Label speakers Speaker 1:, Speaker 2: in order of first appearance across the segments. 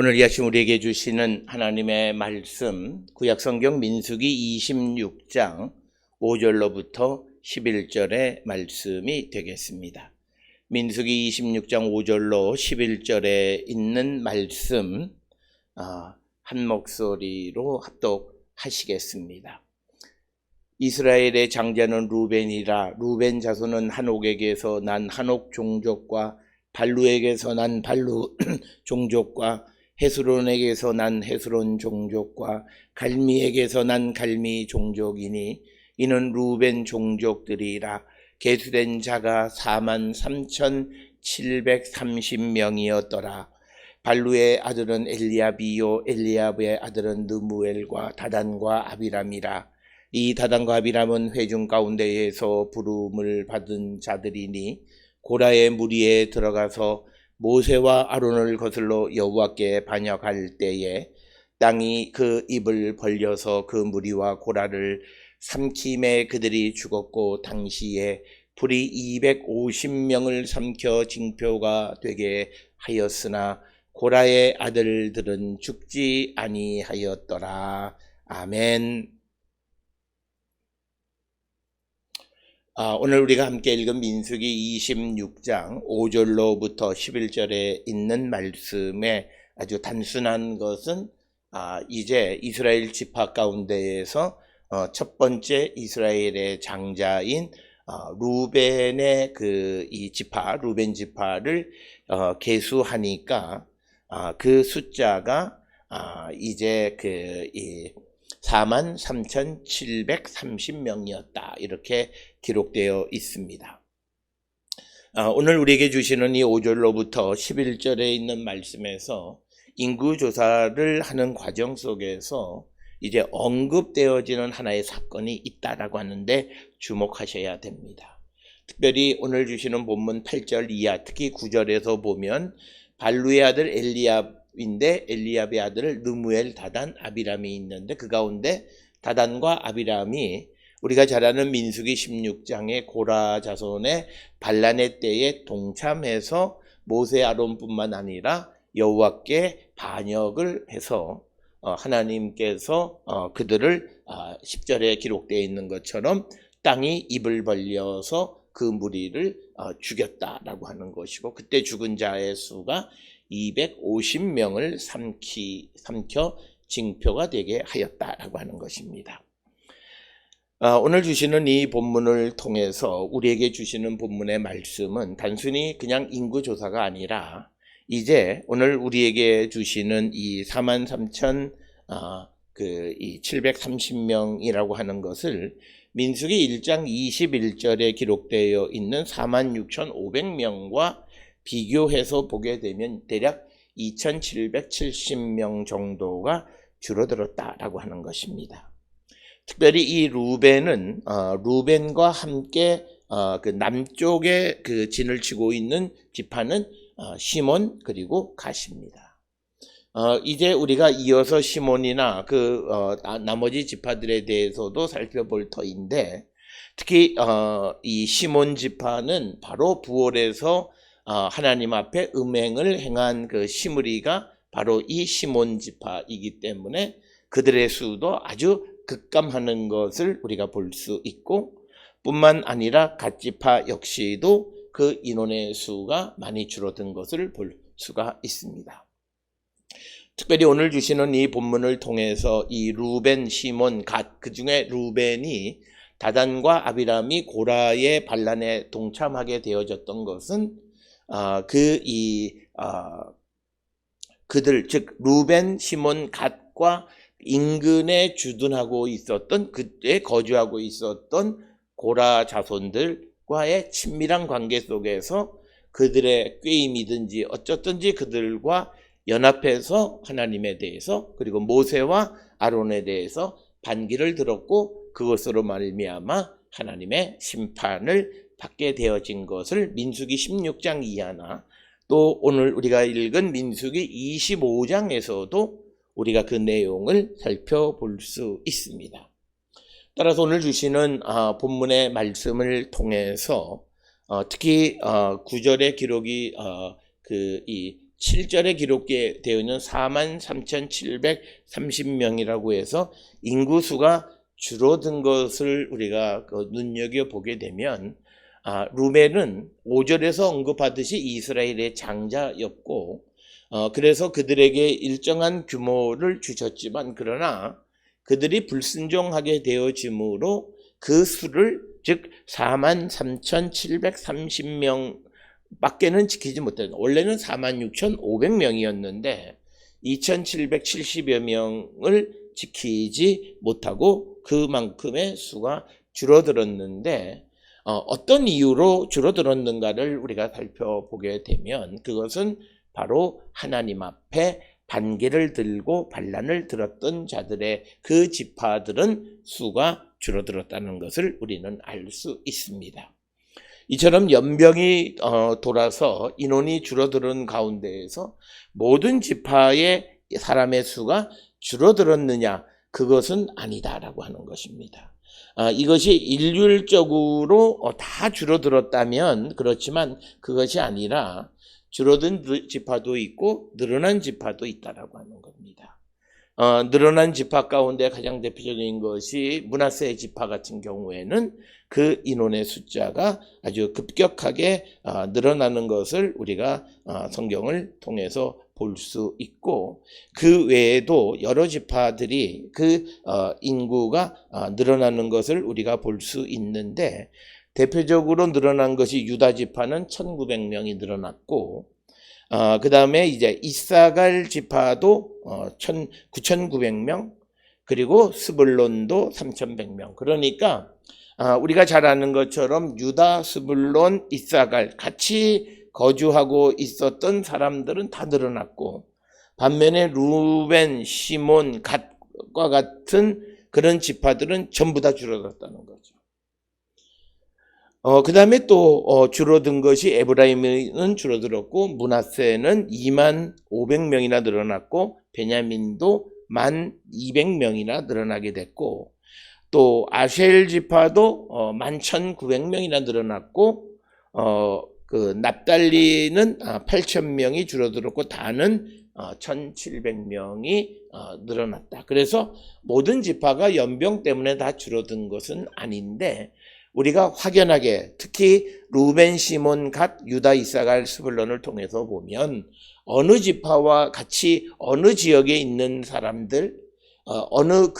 Speaker 1: 오늘 이 아침 우리에게 주시는 하나님의 말씀, 구약성경 민수기 26장 5절로부터 11절의 말씀이 되겠습니다. 민수기 26장 5절로 11절에 있는 말씀 한 목소리로 합독하시겠습니다. 이스라엘의 장자는 루벤이라. 루벤 자손은 한옥에게서 난 한옥 종족과 발루에게서 난 발루 종족과 헤스론에게서 난 헤스론 종족과 갈미에게서 난 갈미 종족이니 이는 루벤 종족들이라. 계수된 자가 43,730명이었더라. 발루의 아들은 엘리압이요 엘리압의 아들은 느무엘과 다단과 아비람이라. 이 다단과 아비람은 회중 가운데에서 부름을 받은 자들이니 고라의 무리에 들어가서 모세와 아론을 거슬러 여호와께 반역할 때에 땅이 그 입을 벌려서 그 무리와 고라를 삼킴에 그들이 죽었고 당시에 불이 250명을 삼켜 징표가 되게 하였으나 고라의 아들들은 죽지 아니하였더라. 아멘. 오늘 우리가 함께 읽은 민수기 26장 5절로부터 11절에 있는 말씀에 아주 단순한 것은 이제 이스라엘 지파 가운데에서 첫 번째 이스라엘의 장자인 루벤의 이 지파, 루벤 지파를 계수하니까 그 숫자가 이제 43,730명이었다. 이렇게 기록되어 있습니다. 오늘 우리에게 주시는 이 5절로부터 11절에 있는 말씀에서 인구조사를 하는 과정 속에서 이제 언급되어지는 하나의 사건이 있다라고 하는데 주목하셔야 됩니다. 특별히 오늘 주시는 본문 8절 이하, 특히 9절에서 보면 발루의 아들 엘리압인데 엘리압의 아들 느무엘, 다단, 아비람이 있는데 그 가운데 다단과 아비람이 우리가 잘 아는 민수기 16장의 고라 자손의 반란의 때에 동참해서 모세 아론뿐만 아니라 여호와께 반역을 해서 하나님께서 그들을 10절에 기록되어 있는 것처럼 땅이 입을 벌려서 그 무리를 죽였다라고 하는 것이고, 그때 죽은 자의 수가 250명을 삼켜 징표가 되게 하였다라고 하는 것입니다. 오늘 주시는 이 본문을 통해서 우리에게 주시는 본문의 말씀은 단순히 그냥 인구조사가 아니라 이제 오늘 우리에게 주시는 이 43,730명이라고 하는 것을 민수기 1장 21절에 기록되어 있는 46,500명과 비교해서 보게 되면 대략 2,770명 정도가 줄어들었다라고 하는 것입니다. 특별히 이 루벤은 루벤과 함께 그 남쪽에 그 진을 치고 있는 지파는 시몬 그리고 갓입니다. 이제 우리가 이어서 시몬이나 나머지 지파들에 대해서도 살펴볼 터인데, 특히 이 시몬 지파는 바로 부올에서 하나님 앞에 음행을 행한 그 시므리가 바로 이 시몬 지파이기 때문에 그들의 수도 아주 급감하는 것을 우리가 볼 수 있고, 뿐만 아니라 갓 지파 역시도 그 인원의 수가 많이 줄어든 것을 볼 수가 있습니다. 특별히 오늘 주시는 이 본문을 통해서 이 루벤, 시몬, 갓, 그 중에 루벤이 다단과 아비람이 고라의 반란에 동참하게 되어졌던 것은 그들, 즉 루벤, 시몬, 갓과 인근에 주둔하고 있었던, 그때 거주하고 있었던 고라 자손들과의 친밀한 관계 속에서 그들의 꾀임이든지 어쩌든지 그들과 연합해서 하나님에 대해서, 그리고 모세와 아론에 대해서 반기를 들었고 그것으로 말미암아 하나님의 심판을 받게 되어진 것을 민수기 16장 이하나 또 오늘 우리가 읽은 민수기 25장에서도 우리가 그 내용을 살펴볼 수 있습니다. 따라서 오늘 주시는 본문의 말씀을 통해서 특히 9절의 기록이 이 7절에 기록되어 있는 43,730명이라고 해서 인구수가 줄어든 것을 우리가 눈여겨보게 되면 루벤은 5절에서 언급하듯이 이스라엘의 장자였고 그래서 그들에게 일정한 규모를 주셨지만 그러나 그들이 불순종하게 되어짐으로 그 수를 즉 43,730명 밖에는 지키지 못했다. 원래는 46,500명이었는데 2,770여 명을 지키지 못하고 그만큼의 수가 줄어들었는데 어떤 이유로 줄어들었는가를 우리가 살펴보게 되면 그것은 바로 하나님 앞에 반기를 들고 반란을 들었던 자들의 그 지파들은 수가 줄어들었다는 것을 우리는 알 수 있습니다. 이처럼 연병이 돌아서 인원이 줄어드는 가운데에서 모든 지파의 사람의 수가 줄어들었느냐? 그것은 아니다라고 하는 것입니다. 이것이 일률적으로 다 줄어들었다면 그렇지만 그것이 아니라 줄어든 지파도 있고 늘어난 지파도 있다라고 하는 겁니다. 늘어난 지파 가운데 가장 대표적인 것이 므낫세 지파 같은 경우에는 그 인원의 숫자가 아주 급격하게 늘어나는 것을 우리가 성경을 통해서 볼 수 있고 그 외에도 여러 지파들이 그 인구가 늘어나는 것을 우리가 볼 수 있는데 대표적으로 늘어난 것이 유다 지파는 1900명이 늘어났고 그 다음에 이제 이사갈 지파도 9,900명 그리고 스불론도 3,100명 그러니까 우리가 잘 아는 것처럼 유다, 스불론, 이사갈 같이 거주하고 있었던 사람들은 다 늘어났고 반면에 루벤, 시몬, 갓과 같은 그런 지파들은 전부 다 줄어들었다는 거죠. 그 다음에 또 줄어든 것이 에브라임은 줄어들었고 므낫세는 25,500명이나 늘어났고 베냐민도 12,200명이나 늘어나게 됐고 또 아셀 지파도 11,900명이나 늘어났고 그 납달리는 8,000명이 줄어들었고 다는 1,700명이 늘어났다. 그래서 모든 지파가 연병 때문에 다 줄어든 것은 아닌데 우리가 확연하게 특히 루벤, 시몬, 갓, 유다, 이사갈, 스불론을 통해서 보면 어느 지파와 같이 어느 지역에 있는 사람들 어느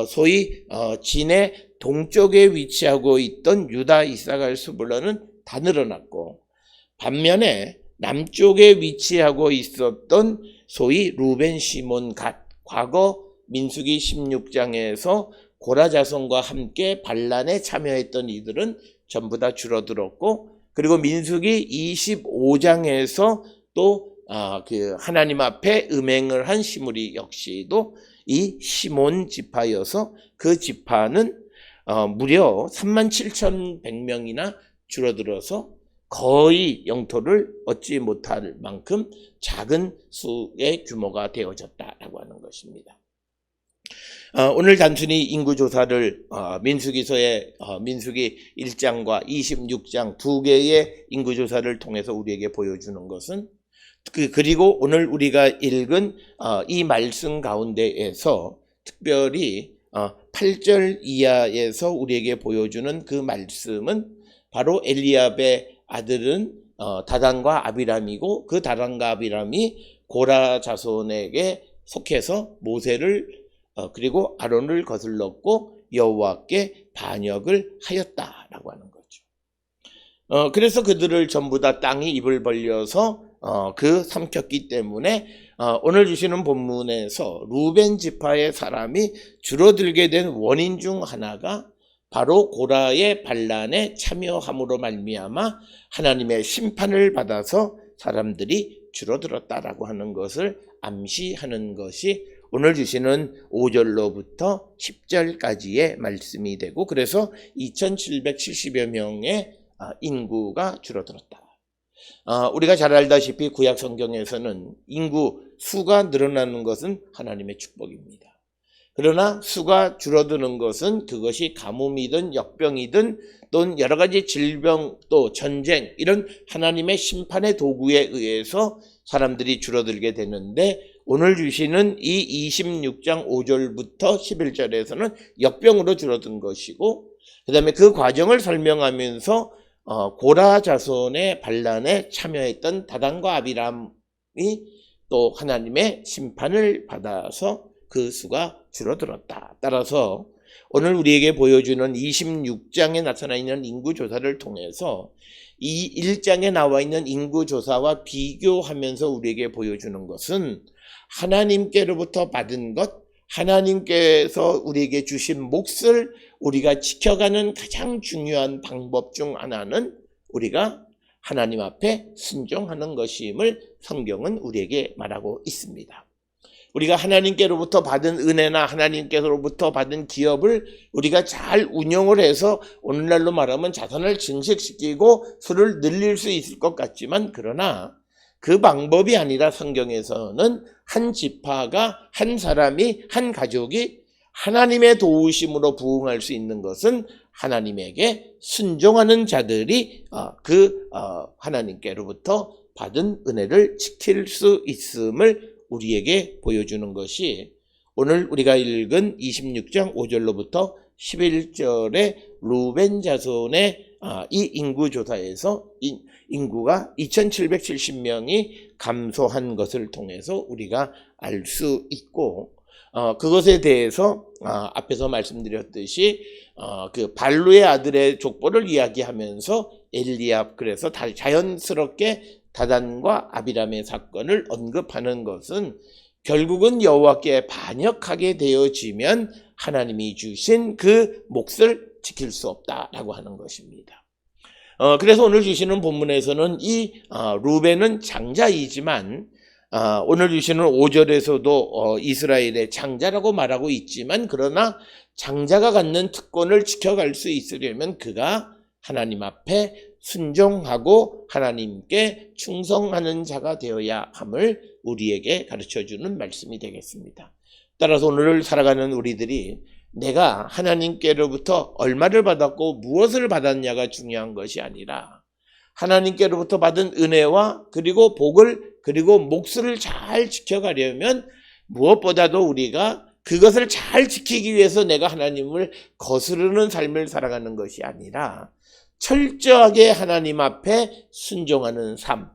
Speaker 1: 소위 진의 동쪽에 위치하고 있던 유다, 이사갈, 스불론은 다 늘어났고 반면에 남쪽에 위치하고 있었던 소위 루벤, 시몬, 갓 과거 민수기 16장에서 고라 자손과 함께 반란에 참여했던 이들은 전부 다 줄어들었고 그리고 민수기 25장에서 또 그 하나님 앞에 음행을 한 시므리 역시도 이 시몬 지파여서 그 지파는 무려 37,100명이나 줄어들어서 거의 영토를 얻지 못할 만큼 작은 수의 규모가 되어졌다라고 하는 것입니다. 오늘 단순히 인구조사를 민수기서의 민수기 1장과 26장 두 개의 인구조사를 통해서 우리에게 보여주는 것은 그리고 오늘 우리가 읽은 이 말씀 가운데에서 특별히 8절 이하에서 우리에게 보여주는 그 말씀은 바로 엘리압의 아들은 다단과 아비람이고 그 다단과 아비람이 고라 자손에게 속해서 모세를 그리고 아론을 거슬렀고 여호와께 반역을 하였다라고 하는 거죠. 그래서 그들을 전부 다 땅이 입을 벌려서 삼켰기 때문에 오늘 주시는 본문에서 루벤 지파의 사람이 줄어들게 된 원인 중 하나가 바로 고라의 반란에 참여함으로 말미암아 하나님의 심판을 받아서 사람들이 줄어들었다라고 하는 것을 암시하는 것이 오늘 주시는 5절로부터 10절까지의 말씀이 되고 그래서 2,770여 명의 인구가 줄어들었다. 우리가 잘 알다시피 구약 성경에서는 인구 수가 늘어나는 것은 하나님의 축복입니다. 그러나 수가 줄어드는 것은 그것이 가뭄이든 역병이든 또는 여러 가지 질병 또 전쟁 이런 하나님의 심판의 도구에 의해서 사람들이 줄어들게 되는데 오늘 주시는 이 26장 5절부터 11절에서는 역병으로 줄어든 것이고 그 다음에 그 과정을 설명하면서 고라 자손의 반란에 참여했던 다단과 아비람이 또 하나님의 심판을 받아서 그 수가 줄어들었다. 따라서 오늘 우리에게 보여주는 26장에 나타나 있는 인구조사를 통해서 이 1장에 나와 있는 인구조사와 비교하면서 우리에게 보여주는 것은 하나님께로부터 받은 것, 하나님께서 우리에게 주신 몫을 우리가 지켜가는 가장 중요한 방법 중 하나는 우리가 하나님 앞에 순종하는 것임을 성경은 우리에게 말하고 있습니다. 우리가 하나님께로부터 받은 은혜나 하나님께로부터 받은 기업을 우리가 잘 운용을 해서 오늘날로 말하면 자산을 증식시키고 수를 늘릴 수 있을 것 같지만 그러나 그 방법이 아니라 성경에서는 한 지파가 한 사람이 한 가족이 하나님의 도우심으로 부응할 수 있는 것은 하나님에게 순종하는 자들이 하나님께로부터 받은 은혜를 지킬 수 있음을 우리에게 보여주는 것이 오늘 우리가 읽은 26장 5절로부터 11절의 루벤 자손의 이 인구조사에서 인구가 2770명이 감소한 것을 통해서 우리가 알 수 있고 그것에 대해서 앞에서 말씀드렸듯이 그 발루의 아들의 족보를 이야기하면서 엘리압 그래서 자연스럽게 다단과 아비람의 사건을 언급하는 것은 결국은 여호와께 반역하게 되어지면 하나님이 주신 그 몫을 지킬 수 없다라고 하는 것입니다. 그래서 오늘 주시는 본문에서는 이 루벤은 장자이지만 오늘 주시는 5절에서도 이스라엘의 장자라고 말하고 있지만 그러나 장자가 갖는 특권을 지켜갈 수 있으려면 그가 하나님 앞에 순종하고 하나님께 충성하는 자가 되어야 함을 우리에게 가르쳐주는 말씀이 되겠습니다. 따라서 오늘 살아가는 우리들이 내가 하나님께로부터 얼마를 받았고 무엇을 받았냐가 중요한 것이 아니라 하나님께로부터 받은 은혜와 그리고 복을 그리고 몫을 잘 지켜가려면 무엇보다도 우리가 그것을 잘 지키기 위해서 내가 하나님을 거스르는 삶을 살아가는 것이 아니라 철저하게 하나님 앞에 순종하는 삶,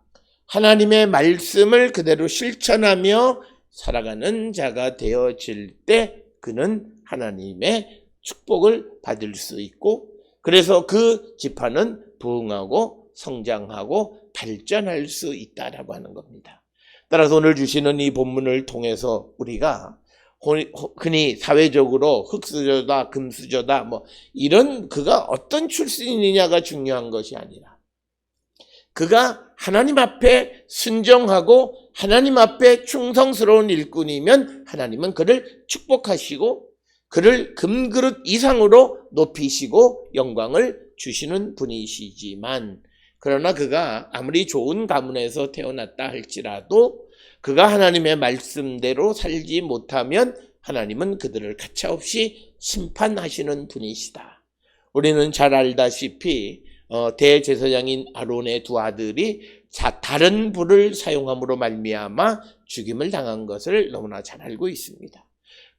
Speaker 1: 하나님의 말씀을 그대로 실천하며 살아가는 자가 되어질 때 그는 하나님의 축복을 받을 수 있고 그래서 그 지파는 부흥하고 성장하고 발전할 수 있다라고 하는 겁니다. 따라서 오늘 주시는 이 본문을 통해서 우리가 흔히 사회적으로 흙수저다 금수저다 이런 그가 어떤 출신이냐가 중요한 것이 아니라 그가 하나님 앞에 순종하고 하나님 앞에 충성스러운 일꾼이면 하나님은 그를 축복하시고 그를 금그릇 이상으로 높이시고 영광을 주시는 분이시지만 그러나 그가 아무리 좋은 가문에서 태어났다 할지라도 그가 하나님의 말씀대로 살지 못하면 하나님은 그들을 가차없이 심판하시는 분이시다. 우리는 잘 알다시피 대제사장인 아론의 두 아들이 다른 불을 사용함으로 말미암아 죽임을 당한 것을 너무나 잘 알고 있습니다.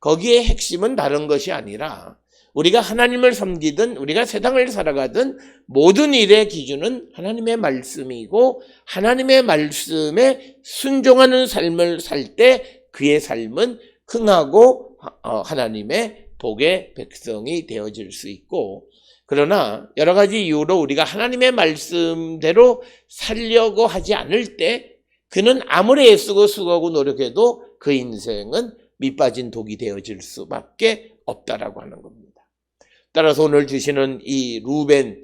Speaker 1: 거기에 핵심은 다른 것이 아니라 우리가 하나님을 섬기든 우리가 세상을 살아가든 모든 일의 기준은 하나님의 말씀이고 하나님의 말씀에 순종하는 삶을 살 때 그의 삶은 흥하고 하나님의 복의 백성이 되어질 수 있고 그러나 여러 가지 이유로 우리가 하나님의 말씀대로 살려고 하지 않을 때 그는 아무리 애쓰고 수고하고 노력해도 그 인생은 밑빠진 독이 되어질 수밖에 없다라고 하는 겁니다. 따라서 오늘 주시는 이 루벤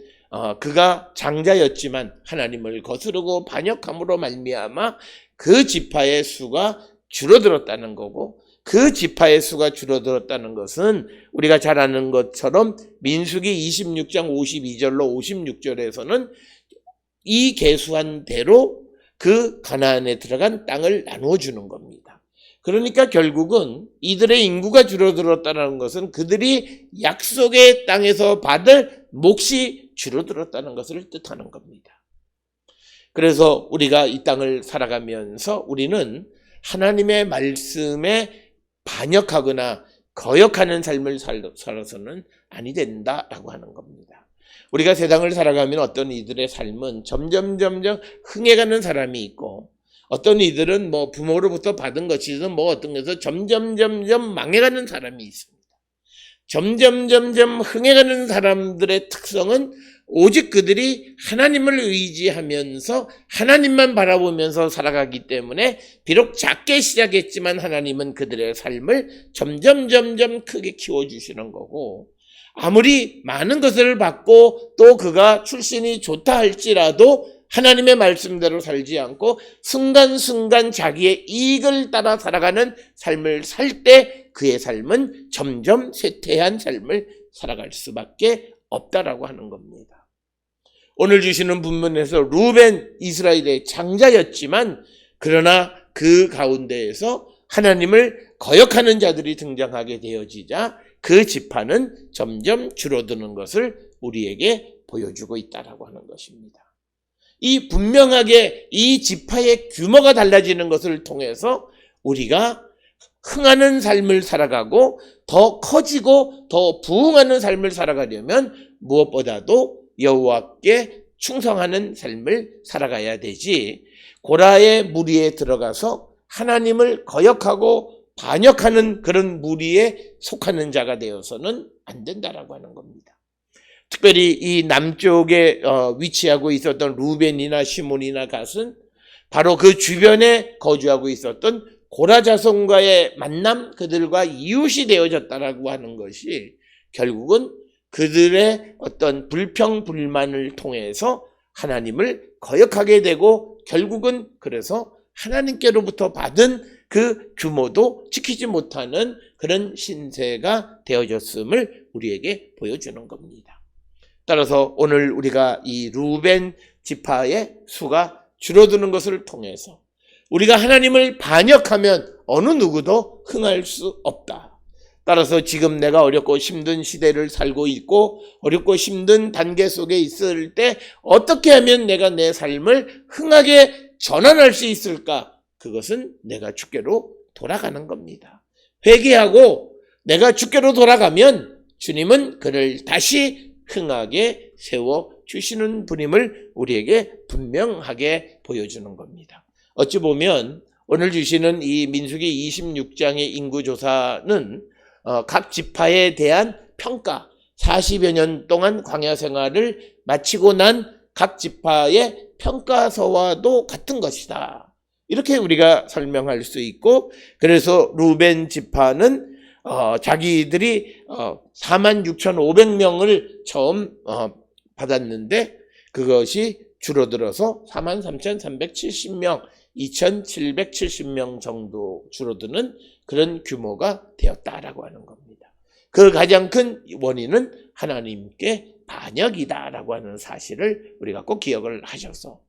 Speaker 1: 그가 장자였지만 하나님을 거스르고 반역함으로 말미암아 그 지파의 수가 줄어들었다는 거고 그 지파의 수가 줄어들었다는 것은 우리가 잘 아는 것처럼 민수기 26장 52절로 56절에서는 이 계수한 대로 그 가나안에 들어간 땅을 나누어 주는 겁니다. 그러니까 결국은 이들의 인구가 줄어들었다는 것은 그들이 약속의 땅에서 받을 몫이 줄어들었다는 것을 뜻하는 겁니다. 그래서 우리가 이 땅을 살아가면서 우리는 하나님의 말씀에 반역하거나 거역하는 삶을 살아서는 아니 된다라고 하는 겁니다. 우리가 세상을 살아가면 어떤 이들의 삶은 점점 흥해가는 사람이 있고, 어떤 이들은 뭐 부모로부터 받은 것이든 뭐 어떤 것에서 점점 망해가는 사람이 있습니다. 점점 흥해가는 사람들의 특성은 오직 그들이 하나님을 의지하면서 하나님만 바라보면서 살아가기 때문에 비록 작게 시작했지만 하나님은 그들의 삶을 점점 크게 키워주시는 거고, 아무리 많은 것을 받고 또 그가 출신이 좋다 할지라도 하나님의 말씀대로 살지 않고 순간순간 자기의 이익을 따라 살아가는 삶을 살 때 그의 삶은 점점 쇠퇴한 삶을 살아갈 수밖에 없다라고 하는 겁니다. 오늘 주시는 본문에서 루벤 이스라엘의 장자였지만 그러나 그 가운데에서 하나님을 거역하는 자들이 등장하게 되어지자 그 지파는 점점 줄어드는 것을 우리에게 보여주고 있다라고 하는 것입니다. 이 분명하게 이 지파의 규모가 달라지는 것을 통해서 우리가 흥하는 삶을 살아가고 더 커지고 더 부흥하는 삶을 살아가려면 무엇보다도 여호와께 충성하는 삶을 살아가야 되지, 고라의 무리에 들어가서 하나님을 거역하고 반역하는 그런 무리에 속하는 자가 되어서는 안 된다라고 하는 겁니다. 특별히 이 남쪽에 위치하고 있었던 루벤이나 시몬이나 갓은 바로 그 주변에 거주하고 있었던 고라 자손과의 만남, 그들과 이웃이 되어졌다라고 하는 것이 결국은 그들의 어떤 불평불만을 통해서 하나님을 거역하게 되고 결국은 그래서 하나님께로부터 받은 그 규모도 지키지 못하는 그런 신세가 되어졌음을 우리에게 보여주는 겁니다. 따라서 오늘 우리가 이 루벤 지파의 수가 줄어드는 것을 통해서 우리가 하나님을 반역하면 어느 누구도 흥할 수 없다. 따라서 지금 내가 어렵고 힘든 시대를 살고 있고 어렵고 힘든 단계 속에 있을 때 어떻게 하면 내가 내 삶을 흥하게 전환할 수 있을까? 그것은 내가 주께로 돌아가는 겁니다. 회개하고 내가 주께로 돌아가면 주님은 그를 다시 흥하게 세워주시는 분임을 우리에게 분명하게 보여주는 겁니다. 어찌 보면 오늘 주시는 이 민수기 26장의 인구조사는 각 지파에 대한 평가, 40여 년 동안 광야 생활을 마치고 난 각 지파의 평가서와도 같은 것이다. 이렇게 우리가 설명할 수 있고, 그래서 루벤 지파는 자기들이 46,500명을 처음 받았는데 그것이 줄어들어서 43,370명, 2,770명 정도 줄어드는 그런 규모가 되었다라고 하는 겁니다. 그 가장 큰 원인은 하나님께 반역이다라고 하는 사실을 우리가 꼭 기억을 하셔서,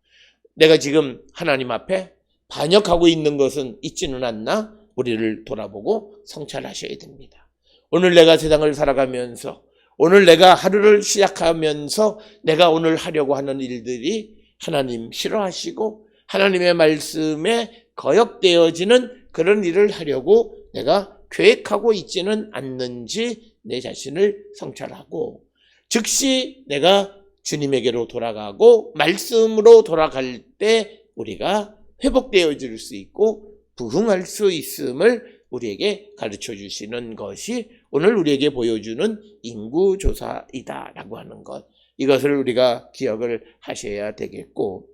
Speaker 1: 내가 지금 하나님 앞에 반역하고 있는 것은 있지는 않나 우리를 돌아보고 성찰하셔야 됩니다. 오늘 내가 세상을 살아가면서, 오늘 내가 하루를 시작하면서 내가 오늘 하려고 하는 일들이 하나님 싫어하시고 하나님의 말씀에 거역되어지는 그런 일을 하려고 내가 계획하고 있지는 않는지 내 자신을 성찰하고, 즉시 내가 주님에게로 돌아가고 말씀으로 돌아갈 때 우리가 회복되어질 수 있고 부흥할 수 있음을 우리에게 가르쳐 주시는 것이 오늘 우리에게 보여주는 인구조사이다라고 하는 것, 이것을 우리가 기억을 하셔야 되겠고,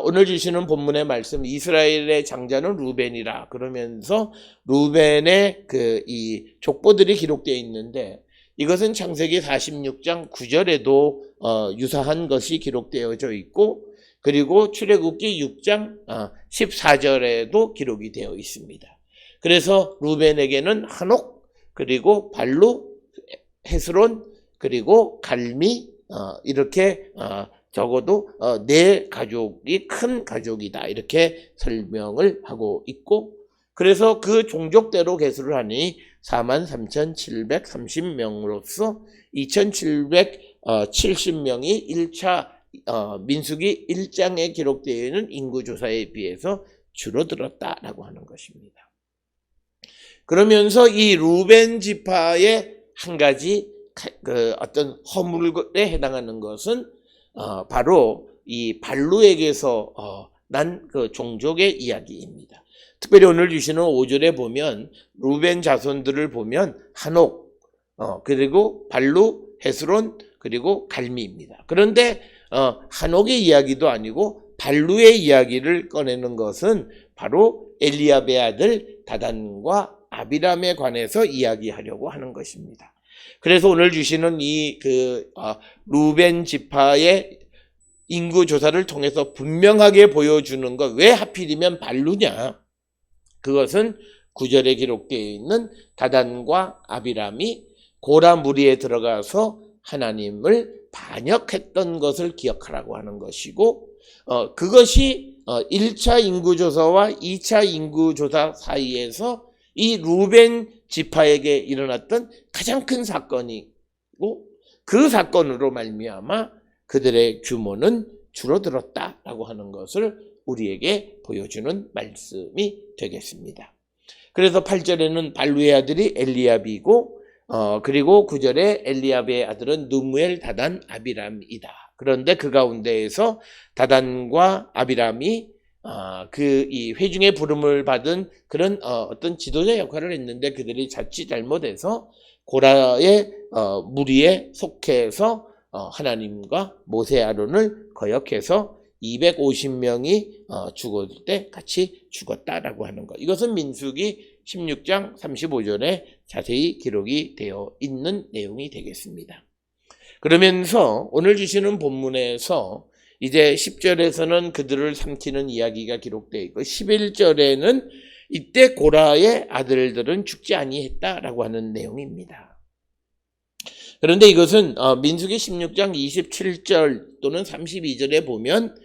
Speaker 1: 오늘 주시는 본문의 말씀, 이스라엘의 장자는 루벤이라 그러면서 루벤의 이 족보들이 기록되어 있는데, 이것은 창세기 46장 9절에도 유사한 것이 기록되어져 있고, 그리고 출애굽기 6장 14절에도 기록이 되어 있습니다. 그래서 루벤에게는 한옥, 그리고 발루, 헤스론, 그리고 갈미, 이렇게 적어도 네 가족이 큰 가족이다, 이렇게 설명을 하고 있고, 그래서 그 종족대로 계수를 하니 43,730명으로서 2,770명이 1차 민수기 1장에 기록되어 있는 인구조사에 비해서 줄어들었다라고 하는 것입니다. 그러면서 이 루벤 지파의 한 가지 어떤 허물에 해당하는 것은 바로 이 발루에게서 난 그 종족의 이야기입니다. 특별히 오늘 주시는 5절에 보면 루벤 자손들을 보면 한옥, 그리고 발루, 헤스론, 그리고 갈미입니다. 그런데 한옥의 이야기도 아니고 발루의 이야기를 꺼내는 것은 바로 엘리압의 아들 다단과 아비람에 관해서 이야기하려고 하는 것입니다. 그래서 오늘 주시는 이 루벤 지파의 인구 조사를 통해서 분명하게 보여주는 것, 왜 하필이면 발루냐? 그것은 9절에 기록되어 있는 다단과 아비람이 고라 무리에 들어가서 하나님을 반역했던 것을 기억하라고 하는 것이고, 그것이 1차 인구조사와 2차 인구조사 사이에서 이 루벤 지파에게 일어났던 가장 큰 사건이고, 그 사건으로 말미암아 그들의 규모는 줄어들었다라고 하는 것을 우리에게 보여주는 말씀이 되겠습니다. 그래서 8절에는 발루의 아들이 엘리압이고, 그리고 9절에 엘리압의 아들은 누무엘, 다단, 아비람이다. 그런데 그 가운데에서 다단과 아비람이 이 회중의 부름을 받은 그런 어떤 지도자 역할을 했는데 그들이 자칫 잘못해서 고라의 무리에 속해서 하나님과 모세 아론을 거역해서 250명이 죽을 때 같이 죽었다라고 하는 것. 이것은 민수기 16장 35절에 자세히 기록이 되어 있는 내용이 되겠습니다. 그러면서 오늘 주시는 본문에서 이제 10절에서는 그들을 삼키는 이야기가 기록되어 있고 11절에는 이때 고라의 아들들은 죽지 아니했다라고 하는 내용입니다. 그런데 이것은 민수기 16장 27절 또는 32절에 보면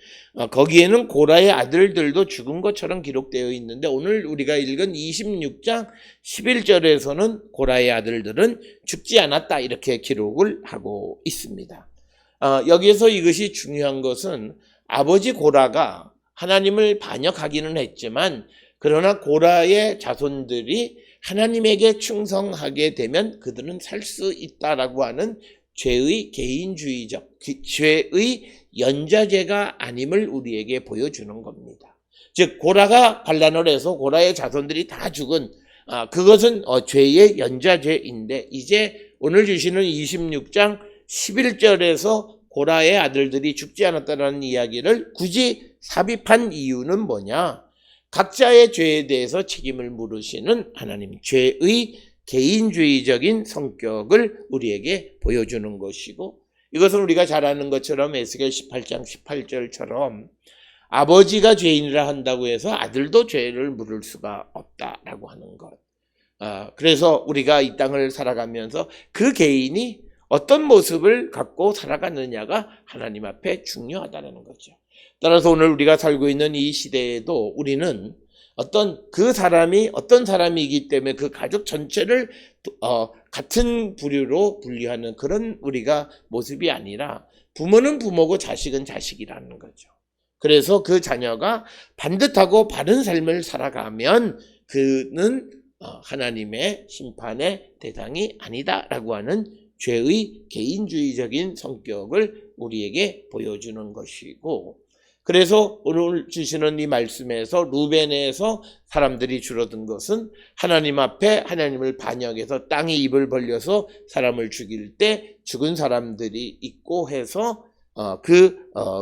Speaker 1: 거기에는 고라의 아들들도 죽은 것처럼 기록되어 있는데 오늘 우리가 읽은 26장 11절에서는 고라의 아들들은 죽지 않았다 이렇게 기록을 하고 있습니다. 여기에서 이것이 중요한 것은 아버지 고라가 하나님을 반역하기는 했지만 그러나 고라의 자손들이 하나님에게 충성하게 되면 그들은 살 수 있다라고 하는 죄의 개인주의적, 죄의 연좌제가 아님을 우리에게 보여주는 겁니다. 즉 고라가 반란을 해서 고라의 자손들이 다 죽은 그것은 죄의 연좌제인데 이제 오늘 주시는 26장 11절에서 고라의 아들들이 죽지 않았다는 이야기를 굳이 삽입한 이유는 뭐냐? 각자의 죄에 대해서 책임을 물으시는 하나님, 죄의 개인주의적인 성격을 우리에게 보여주는 것이고 이것은 우리가 잘 아는 것처럼 에스겔 18장 18절처럼 아버지가 죄인이라 한다고 해서 아들도 죄를 물을 수가 없다라고 하는 것. 그래서 우리가 이 땅을 살아가면서 그 개인이 어떤 모습을 갖고 살아가느냐가 하나님 앞에 중요하다는 거죠. 따라서 오늘 우리가 살고 있는 이 시대에도 우리는 그 사람이 어떤 사람이기 때문에 그 가족 전체를 같은 부류로 분류하는 그런 우리가 모습이 아니라 부모는 부모고 자식은 자식이라는 거죠. 그래서 그 자녀가 반듯하고 바른 삶을 살아가면 그는 하나님의 심판의 대상이 아니다라고 하는 죄의 개인주의적인 성격을 우리에게 보여주는 것이고 그래서 오늘 주시는 이 말씀에서 루벤에서 사람들이 줄어든 것은 하나님 앞에 하나님을 반역해서 땅이 입을 벌려서 사람을 죽일 때 죽은 사람들이 있고 해서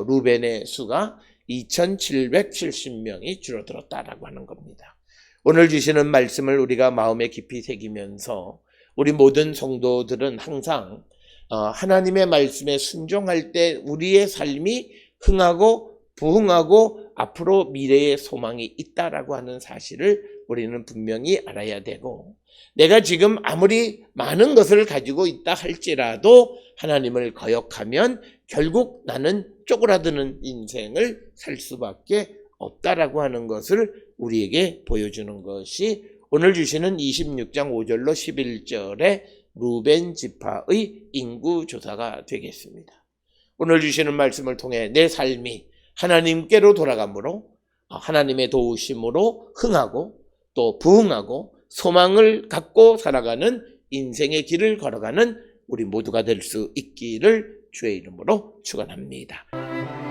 Speaker 1: 루벤의 수가 2,770명이 줄어들었다라고 하는 겁니다. 오늘 주시는 말씀을 우리가 마음에 깊이 새기면서 우리 모든 성도들은 항상 하나님의 말씀에 순종할 때 우리의 삶이 흥하고 부흥하고 앞으로 미래의 소망이 있다라고 하는 사실을 우리는 분명히 알아야 되고 내가 지금 아무리 많은 것을 가지고 있다 할지라도 하나님을 거역하면 결국 나는 쪼그라드는 인생을 살 수밖에 없다라고 하는 것을 우리에게 보여주는 것이 오늘 주시는 26장 5절로 11절의 루벤 지파의 인구 조사가 되겠습니다. 오늘 주시는 말씀을 통해 내 삶이 하나님께로 돌아가므로 하나님의 도우심으로 흥하고 또 부흥하고 소망을 갖고 살아가는 인생의 길을 걸어가는 우리 모두가 될 수 있기를 주의 이름으로 축원합니다.